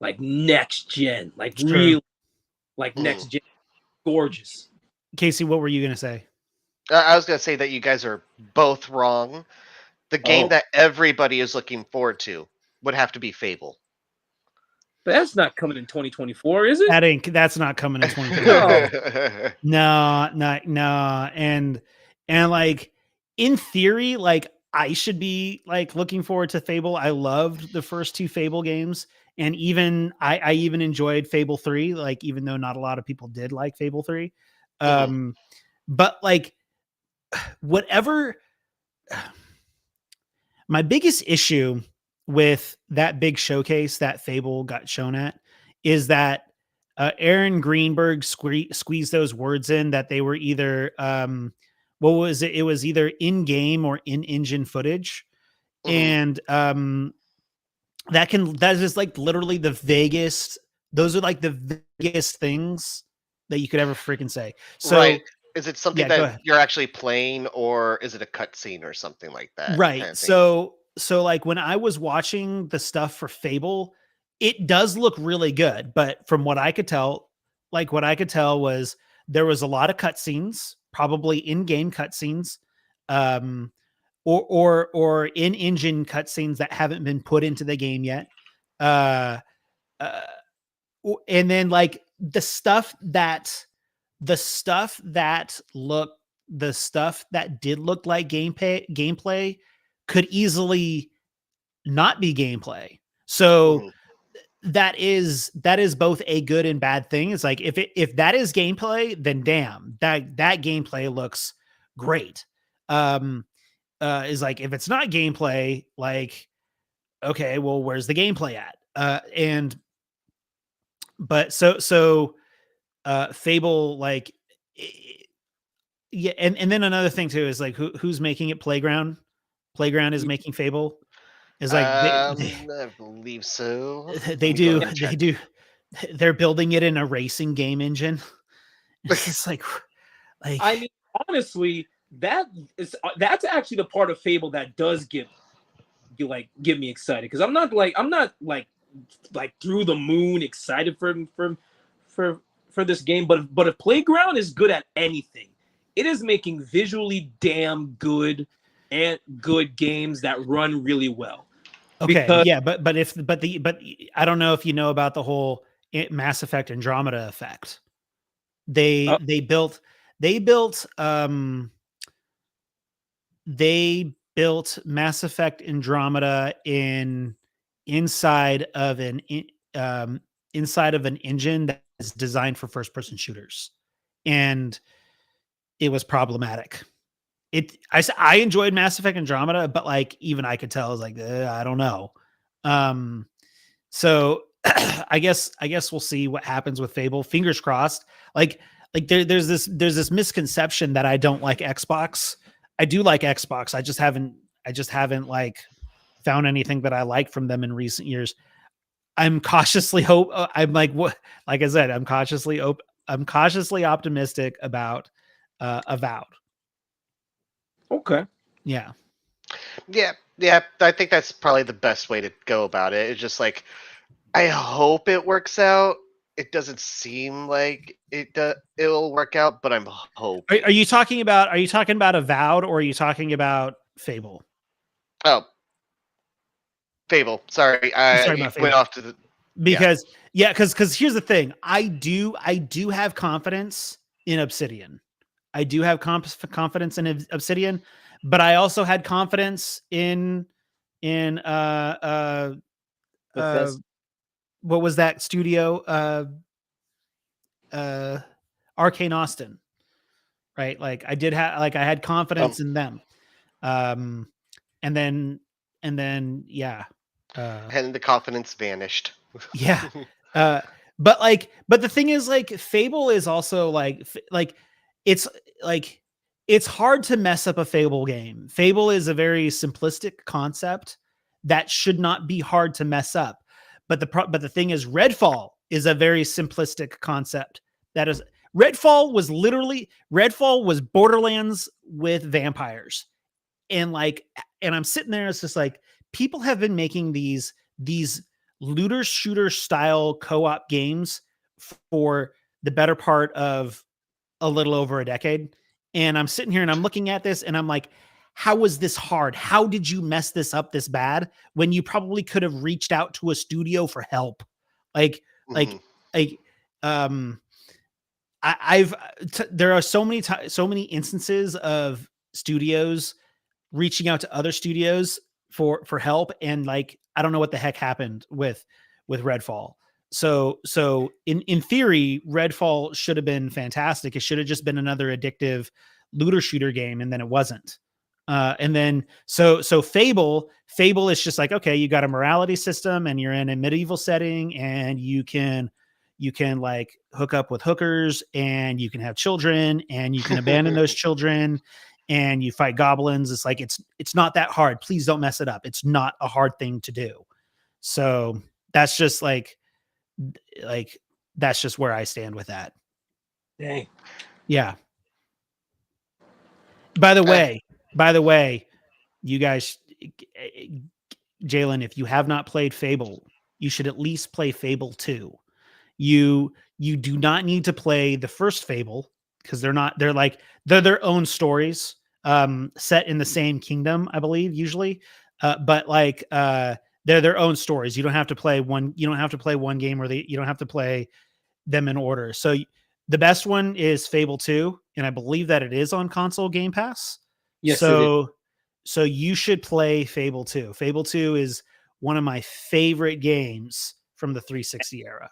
like next gen, like real like next gen, gorgeous. Casey, what were you gonna say? I was gonna say that you guys are both wrong. The game that everybody is looking forward to would have to be Fable. But that's not coming in 2024, is it? That's not coming in 2024. No. And like in theory, like I should be like looking forward to Fable. I loved the first two Fable games. And even I even enjoyed Fable 3, like even though not a lot of people did like Fable 3. But like whatever, my biggest issue with that big showcase that Fable got shown at is that Aaron Greenberg squeezed those words in that they were either what was it? It was either in game or in engine footage, and that is like literally the vaguest. Those are like the vaguest things that you could ever freaking say. So Right. Is it something yeah, go that ahead. you're actually playing, or is it a cutscene or something like that Right. kind of thing? So like when I was watching the stuff for Fable, it does look really good, but from what I could tell, like what I could tell was there was a lot of cutscenes, probably in-game cutscenes, um, or in-engine cutscenes that haven't been put into the game yet. Uh, uh, and then like the stuff that look the stuff that did look like gameplay could easily not be gameplay. So Mhm. that is both a good and bad thing. It's like if that is gameplay, then damn, that gameplay looks great. Is like if it's not gameplay, like okay, well, where's the gameplay at? And but Fable, like yeah, and then another thing too is like who's making it? Playground is making Fable. Is like I believe so. Let they me go do ahead and they check. do they're building it in a racing game engine. It's just like I mean, honestly, that's actually the part of Fable that does get me excited, because I'm not like through the moon excited for this game, but if Playground is good at anything, it is making visually damn good and good games that run really well. okay, Because yeah, but I don't know if you know about the whole Mass Effect Andromeda effect. They uh, they built they built they built Mass Effect Andromeda inside of an inside of an engine that is designed for first person shooters, and it was problematic. I enjoyed Mass Effect Andromeda, but like even I could tell I was like I don't know. Um, so I guess we'll see what happens with Fable. Fingers crossed. Like there's this misconception that I don't like Xbox. I do like Xbox. I just haven't like found anything that I like from them in recent years. I'm cautiously hope. I'm like what? Like I said, I'm cautiously optimistic about Avowed. okay. Yeah. Yeah, yeah. I think that's probably the best way to go about it. It's just like I hope it works out. It doesn't seem like it'll work out, but I'm hoping. Are you talking about Avowed or are you talking about Fable? Oh, Fable. Sorry, I'm sorry you about went Fable. off to the. Yeah. Because yeah, because here's the thing. I do have confidence in Obsidian. I do have confidence in Obsidian, but I also had confidence in uh what was that studio? Uh Arcane Austin, right? Like I had Um, confidence in them. Um and then yeah. and the confidence vanished. Yeah. Uh but the thing is like Fable is also like it's like it's hard to mess up a Fable game. Fable is a very simplistic concept that should not be hard to mess up. But the thing is Redfall is a very simplistic concept that is Redfall was Borderlands with vampires. And like and I'm sitting there, it's just like people have been making these looter shooter style co-op games for the better part of a little over a decade. And I'm sitting here and I'm looking at this and I'm like, how was this hard? How did you mess this up this bad when you probably could have reached out to a studio for help? Like, Mhm. like, like, um, I've there are so many instances of studios reaching out to other studios for help, and like I don't know what the heck happened with Redfall. So in theory Redfall should have been fantastic. It should have just been another addictive looter shooter game, and then it wasn't. And then so Fable is just like, okay, you got a morality system and you're in a medieval setting and you can you can like hook up with hookers, and you can have children, and you can abandon those children, and you fight goblins. It's like it's not that hard. Please don't mess it up. It's not a hard thing to do. So that's just like that's just where I stand with that. Dang. Yeah. By the way, you guys, Jalen, if you have not played Fable, you should at least play Fable 2. You do not need to play the first Fable, because they're their own stories, set in the same kingdom, I believe, usually. But they're their own stories. You don't have to play one game, or you don't have to play them in order. So the best one is Fable 2, and I believe that it is on console Game Pass. Yes, So you should play Fable 2. Fable 2 is one of my favorite games from the 360 era.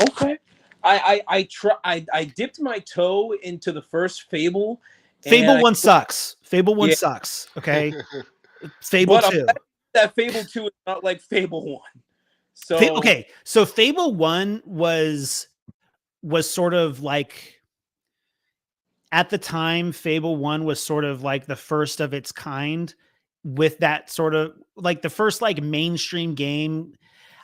Okay. I dipped my toe into the first Fable. Fable 1 sucks. Fable 1 Yeah. sucks. Okay. Fable But 2. that Fable 2 is not like Fable 1. So Okay. So Fable 1 was sort of like, at the time, Fable 1 was sort of like the first of its kind, with that sort of like the first like mainstream game.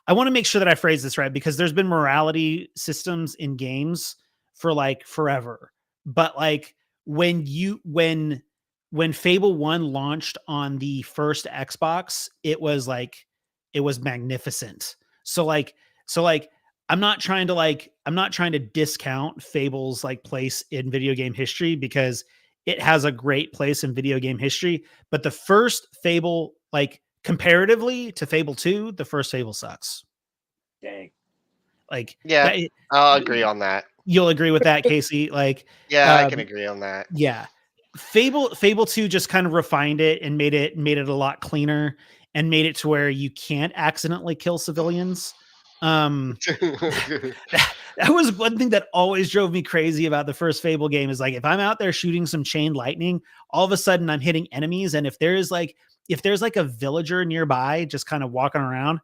I want to make sure that I phrase this right, because there's been morality systems in games for like forever. But like when Fable 1 launched on the first Xbox, it was magnificent. So I'm not trying to discount Fable's like place in video game history, because it has a great place in video game history. But the first Fable, like comparatively to Fable 2, the first Fable sucks. dang. Like, Yeah, I'll agree on that. You'll agree with that, Casey? Like, Yeah, I can agree on that. yeah. Fable 2 just kind of refined it and made it a lot cleaner, and made it to where you can't accidentally kill civilians. That was one thing that always drove me crazy about the first Fable game, is like, if I'm out there shooting some chain lightning, all of a sudden I'm hitting enemies. And if there's like a villager nearby just kind of walking around,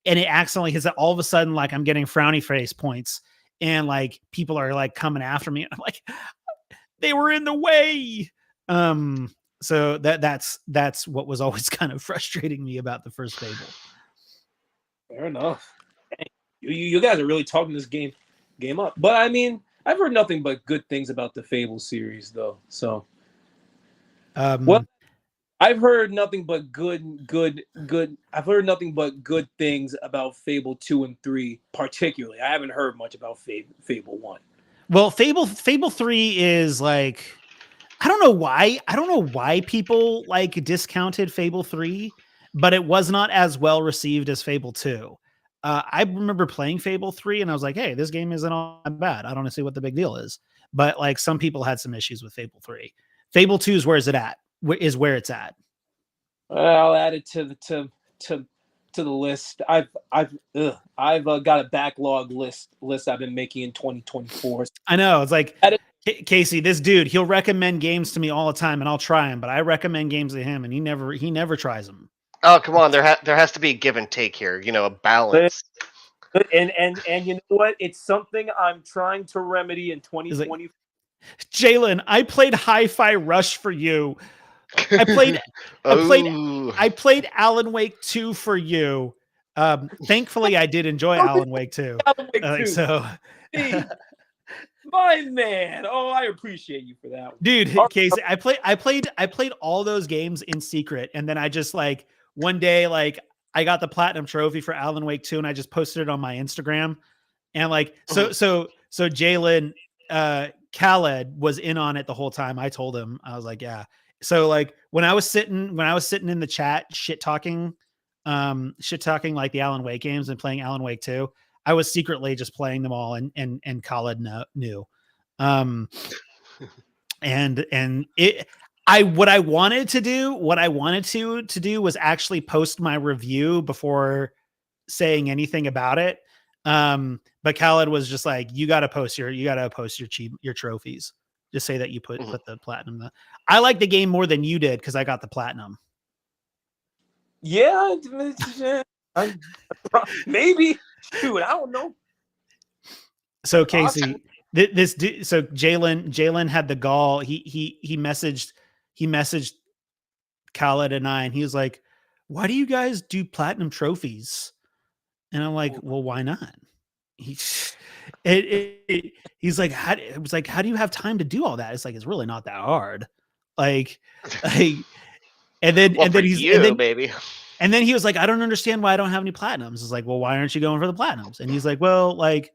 and it accidentally hits that, all of a sudden, like, I'm getting frowny face points, and like people are like coming after me. And I'm like, they were in the way. So that's what was always kind of frustrating me about the first Fable. Fair enough. Dang. You guys are really talking this game up. But I mean, I've heard nothing but good things about the Fable series, though. So, well, I've heard nothing but good. I've heard nothing but good things about Fable 2 and 3, particularly. I haven't heard much about Fable 1. Well, Fable 3 is like, I don't know why people like discounted Fable 3, but it was not as well received as Fable 2. I remember playing Fable 3, and I was like, hey, this game isn't all that bad. I don't see what the big deal is. But like, some people had some issues with Fable 3. Fable 2 is where it's at. I'll add it to the list. I've got a backlog list I've been making in 2024. I know, it's like, Casey, this dude, he'll recommend games to me all the time, and I'll try them, but I recommend games to him, and he never tries them. Oh, come on. There has to be a give and take here, a balance. And you know what? It's something I'm trying to remedy in 2020. Jalen, I played Hi-Fi Rush for you. I played Alan Wake 2 for you. Thankfully, I did enjoy Alan Wake 2. So, my man. Oh, I appreciate you for that one. Dude, Casey, I played all those games in secret, and then I just like one day, like, I got the platinum trophy for Alan Wake 2, and I just posted it on my Instagram. And like, so Jalen, Khaled was in on it the whole time. I told him, I was like, yeah. So like, when I was sitting in the chat, shit talking like the Alan Wake games and playing Alan Wake 2, I was secretly just playing them all, and Khaled knew. What I wanted to do was actually post my review before saying anything about it. But Khaled was just like, you got to post your trophies. Just say that you put the platinum. I like the game more than you did, because I got the platinum. Yeah, maybe. Dude, I don't know. So Casey, so Jalen had the gall. He messaged Khaled and I, and he was like, "Why do you guys do platinum trophies?" And I'm like, "Well, why not?" He's like, it was like, "How do you have time to do all that?" It's like, it's really not that hard. Like, and then baby. and then he was like, "I don't understand why I don't have any platinums." It's like, "Well, why aren't you going for the platinums?" And he's like, "Well, like,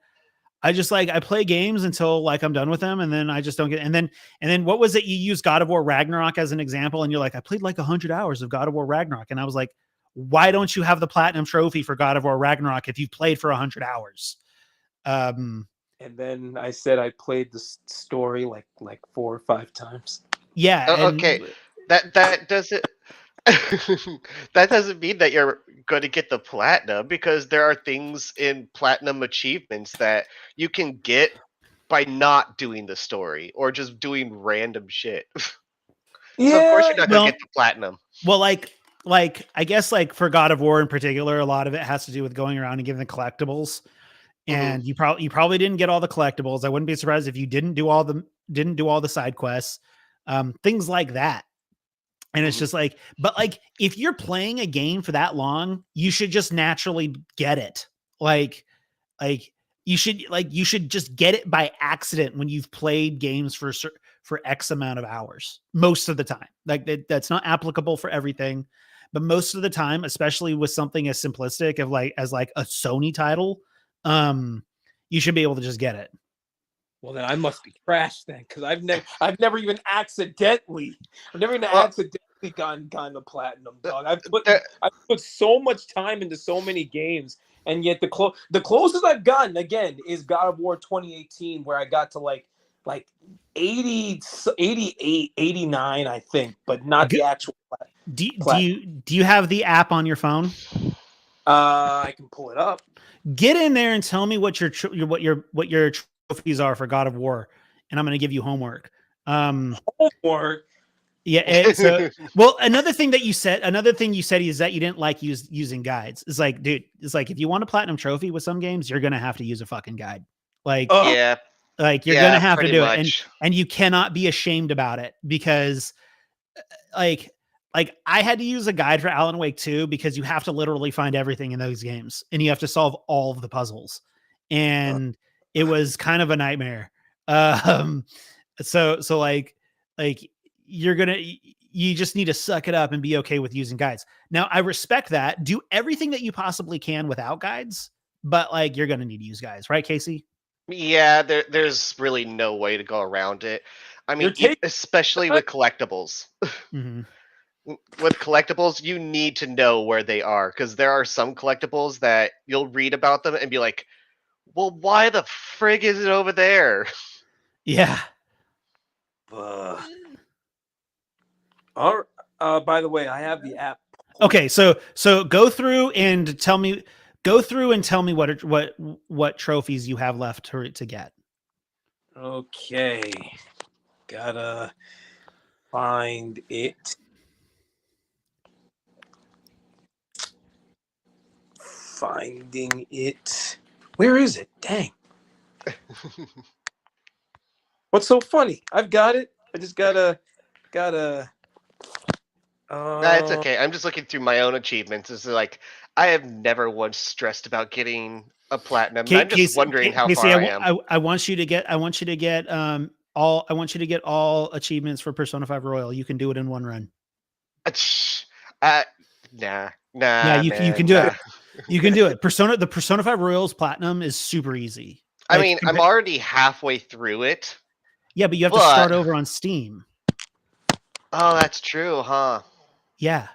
I just like I play games until like I'm done with them, and then I just don't get." And then what was it? You used God of War Ragnarok as an example, and you're like, "I played like 100 hours of God of War Ragnarok," and I was like, "Why don't you have the platinum trophy for God of War Ragnarok if you've played for 100 hours?" And then I said I played the story like 4 or 5 times. Yeah. Okay, that doesn't that doesn't mean that you're going to get the platinum, because there are things in platinum achievements that you can get by not doing the story or just doing random shit. Yeah, So of course you're not going well- to get the platinum. Well, like I guess like for God of War in particular, a lot of it has to do with going around and giving the collectibles. And you probably didn't get all the collectibles. I wouldn't be surprised if you didn't do all the side quests, things like that. And it's just like, but like if you're playing a game for that long, you should just naturally get it. Like you should just get it by accident when you've played games for X amount of hours most of the time. Like that's not applicable for everything, but most of the time, especially with something as simplistic as like a Sony title, you should be able to just get it. Well, then I must be trash then, because I've never even accidentally gone to platinum, dog. I've put so much time into so many games, and yet the closest I've gotten again is God of War 2018, where I got to like 80, 88, 89, I think, but not the actual. Do you have the app on your phone? I can pull it up. Get in there and tell me what your trophies are for God of War, and I'm going to give you homework. Homework. Yeah. So, well, another thing you said is that you didn't like using guides. It's like, dude, it's like if you want a platinum trophy with some games, you're gonna have to use a fucking guide. Like, yeah, like you're gonna have to do much. it, and you cannot be ashamed about it, because, like I had to use a guide for Alan Wake 2 because you have to literally find everything in those games, and you have to solve all of the puzzles, and it was kind of a nightmare. So like you just need to suck it up and be okay with using guides. Now, I respect that. Do everything that you possibly can without guides, but like you're going to need to use guides, right, Casey? Yeah, there's really no way to go around it. I mean, especially with collectibles. Mm-hmm. With collectibles, you need to know where they are, because there are some collectibles that you'll read about them and be like, well, why the frig is it over there? Yeah. By the way, I have the app. Okay, so go through and tell me what trophies you have left to get. Okay, gotta find it. Finding it. Where is it? Dang. What's so funny? I've got it. I just gotta. Nah, it's okay. I'm just looking through my own achievements. It's like I have never once stressed about getting a platinum. I'm just wondering how far I am. I want you to get all achievements for Persona 5 Royal. You can do it in one run. Nah. Yeah, you can do it. You can do it. The Persona 5 Royals platinum is super easy. I mean, I'm already halfway through it. Yeah, but you have to start over on Steam. Oh, that's true, huh? Yeah.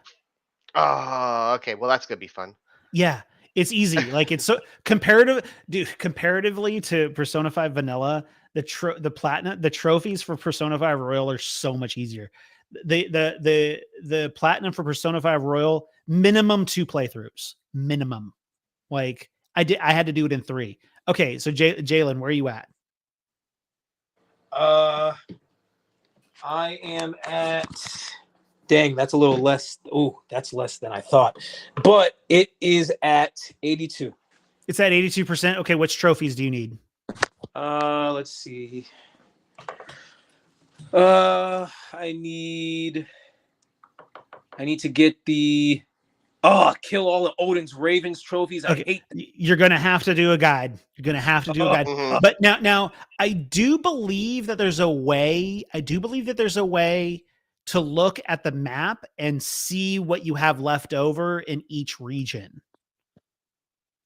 Oh, okay. Well, that's gonna be fun. Yeah, it's easy. Like it's so comparatively to Persona 5 Vanilla, the trophies for Persona 5 Royal are so much easier. The platinum for Persona 5 Royal, minimum 2 playthroughs. Minimum. Like I had to do it in 3. Okay, so Jalen, where are you at? I am at. Dang, that's a little less. Oh, that's less than I thought. But it is at 82. It's at 82%. Okay, which trophies do you need? Let's see. I need to get the kill all of Odin's Ravens trophies. I Okay, hate you're gonna have to do a guide. You're gonna have to do a guide. Mhm. But now, I do believe that there's a way. I do believe that there's a way to look at the map and see what you have left over in each region.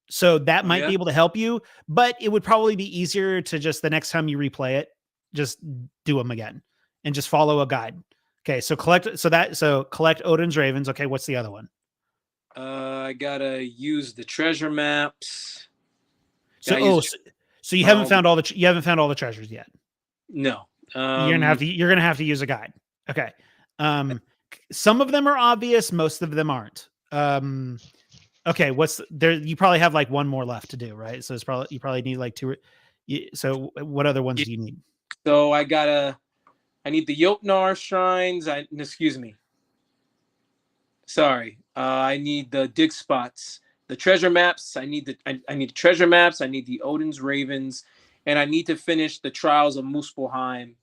So that might be Yeah. able to help you, but it would probably be easier to just the next time you replay it, just do them again and just follow a guide. Okay, so collect Odin's Ravens. Okay, what's the other one? I gotta use the treasure maps. So Gotta use- so you haven't found all the treasures yet. no. You're gonna have to use a guide. Okay. Some of them are obvious, most of them aren't. Okay, what's there? You probably have like one more left to do, right? So you probably need like two. So what other ones do you need? So I need the Jotnar shrines. Excuse me. Sorry. I need the dig spots, the treasure maps. I need the treasure maps. I need the Odin's Ravens, and I need to finish the Trials of Muspelheim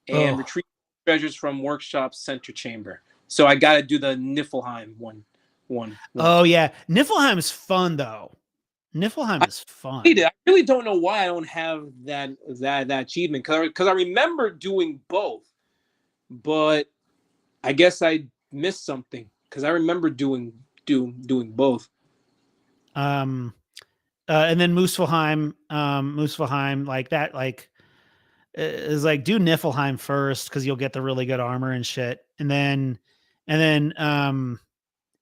and retrieve treasures from Workshop's Center Chamber. So I got to do the Niflheim one. Oh yeah, Niflheim is fun though. Niflheim is fun. I really don't know why I don't have that achievement because I remember doing both, but I guess I missed something because I remember doing both. And then Muspelheim, like that, like is like do Niflheim first because you'll get the really good armor and shit, and then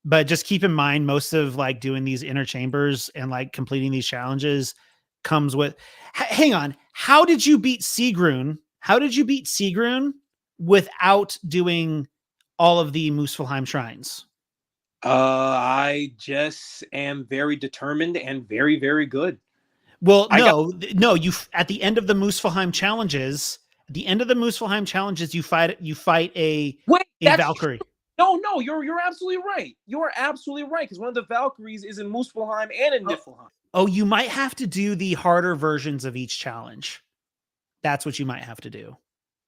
but just keep in mind most of like doing these inner chambers and like completing these challenges comes with hang on, how did you beat Sigrun without doing all of the Muspelheim shrines? I just am very determined and very, very good. Well, no, you at the end of the Muspelheim challenges, you fight a Valkyrie. No, you're absolutely right. You are absolutely right because one of the Valkyries is in Muspelheim and in Niflheim. Oh, you might have to do the harder versions of each challenge. That's what you might have to do.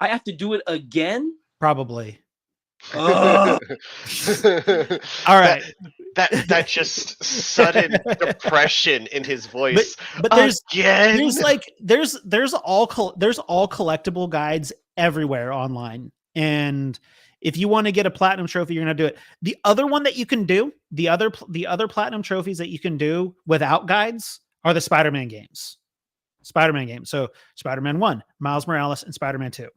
I have to do it again? Probably. All right. That just sudden depression in his voice. But there's all collectible guides everywhere online, and if you want to get a platinum trophy, you're gonna do it. The other one that you can do, the other platinum trophies that you can do without guides are the Spider-Man games. So Spider-Man 1, Miles Morales, and Spider-Man 2.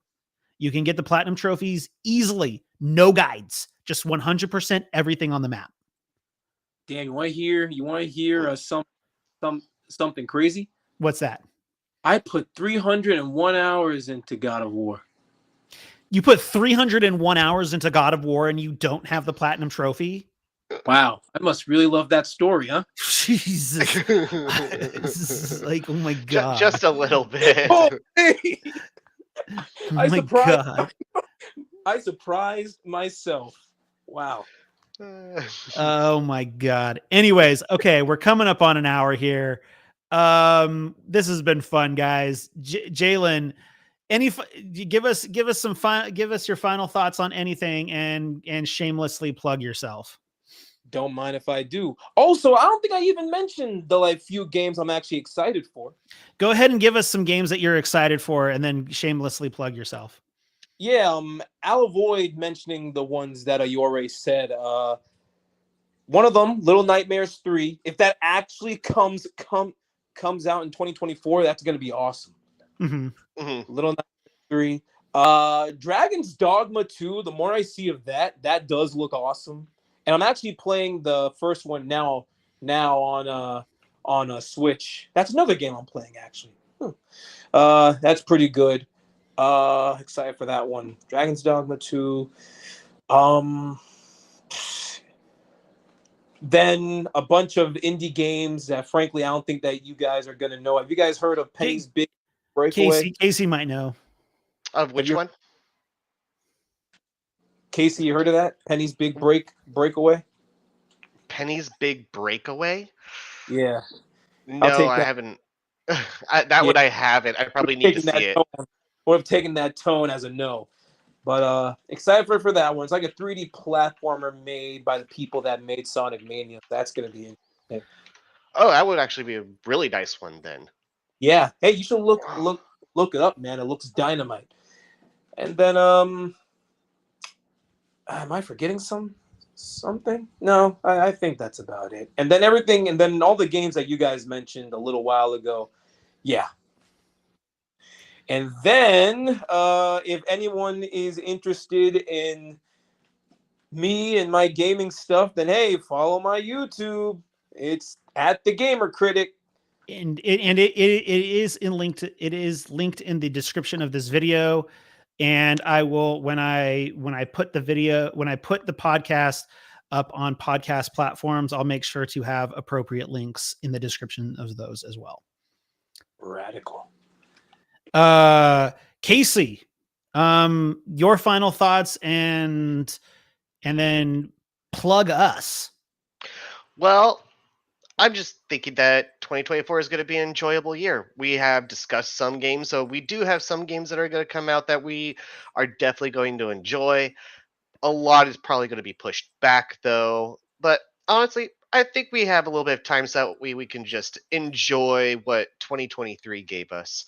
You can get the platinum trophies easily, no guides, just 100% everything on the map. Dan, you want to hear something crazy? What's that? I put 301 hours into God of War. You put 301 hours into God of War and you don't have the platinum trophy? Wow, I must really love that story, huh? Jesus. Like, oh my God. Just a little bit. Oh, hey! God. I surprised myself. Wow. Oh my God. Anyways, okay, we're coming up on an hour here. This has been fun, guys. Jalen, give us your final thoughts on anything and shamelessly plug yourself. Don't mind if I do. Also, I don't think I even mentioned the few games I'm actually excited for. Go ahead and give us some games that you're excited for and then shamelessly plug yourself. Yeah, I'll avoid mentioning the ones that you already said. One of them, Little Nightmares 3, if that actually comes out in 2024, that's going to be awesome. Mm-hmm. Mm-hmm. Little Nightmares 3. Dragon's Dogma 2, the more I see of that does look awesome. And I'm actually playing the first one now on a Switch. That's another game I'm playing, actually. That's pretty good. Excited for that one. Dragon's Dogma 2. Then a bunch of indie games that, frankly, I don't think that you guys are gonna know. Have you guys heard of Penny's Big Breakaway? Casey might know. Of which one? Casey, you heard of that? Penny's Big Breakaway? Penny's Big Breakaway? Yeah. No, I haven't. That one I haven't. I probably need to Taking that see it. tone, would have taken that tone as a no. But excited for that one. It's like a 3D platformer made by the people that made Sonic Mania. That's gonna be interesting. Oh, that would actually be a really nice one then. Yeah. Hey, you should look it up, man. It looks dynamite. And then am I forgetting something? No, I think that's about it. And then everything, and then all the games that you guys mentioned a little while ago. Yeah. And then if anyone is interested in me and my gaming stuff, then hey, follow my YouTube. It's at the Gamer Critic. And it is linked in the description of this video. And I will, when I put the podcast up on podcast platforms, I'll make sure to have appropriate links in the description of those as well. Radical. Casey, your final thoughts and then plug us. Well, I'm just thinking that 2024 is going to be an enjoyable year. We have discussed some games, so we do have some games that are going to come out that we are definitely going to enjoy. A lot is probably going to be pushed back, though. But honestly, I think we have a little bit of time so that we can just enjoy what 2023 gave us.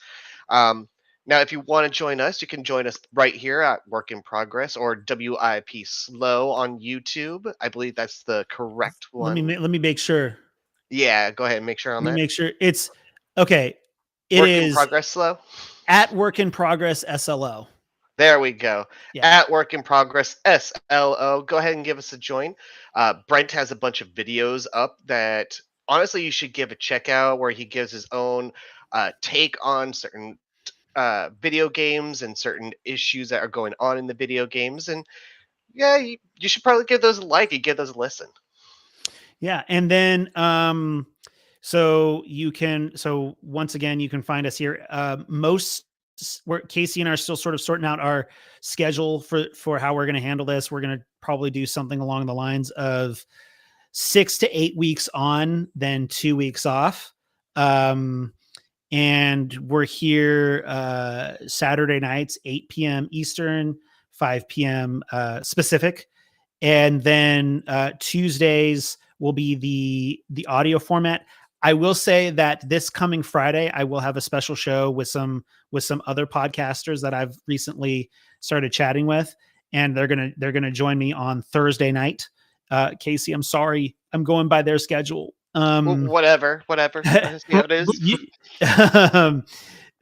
Now, if you want to join us, you can join us right here at Work in Progress or WIP Slow on YouTube. I believe that's the correct one. Let me make sure. Yeah, go ahead and make sure on Let me that. make sure it's okay. It Work is in Progress Slow. at Work in Progress SLO. There we go. Yeah. At Work in Progress SLO. Go ahead and give us a join. Brent has a bunch of videos up that honestly you should give a check out, where he gives his own take on certain video games and certain issues that are going on in the video games. And yeah, you should probably give those a like and give those a listen. Yeah. And then so once again, you can find us here. Where Casey and I are still sort of sorting out our schedule for how we're going to handle this. We're going to probably do something along the lines of 6 to 8 weeks on, then 2 weeks off. And we're here Saturday nights, 8 p.m. Eastern, 5 p.m. Pacific. And then Tuesdays will be the audio format. I will say that this coming Friday, I will have a special show with some other podcasters that I've recently started chatting with, and they're gonna join me on Thursday night. Casey, I'm sorry, I'm going by their schedule. Whatever. See how it is.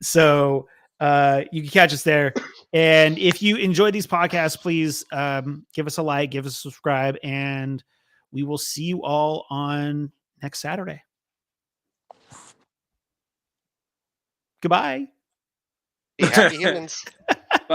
So you can catch us there. And if you enjoy these podcasts, please give us a like, give us a subscribe, and we will see you all on next Saturday. Goodbye. Be happy humans.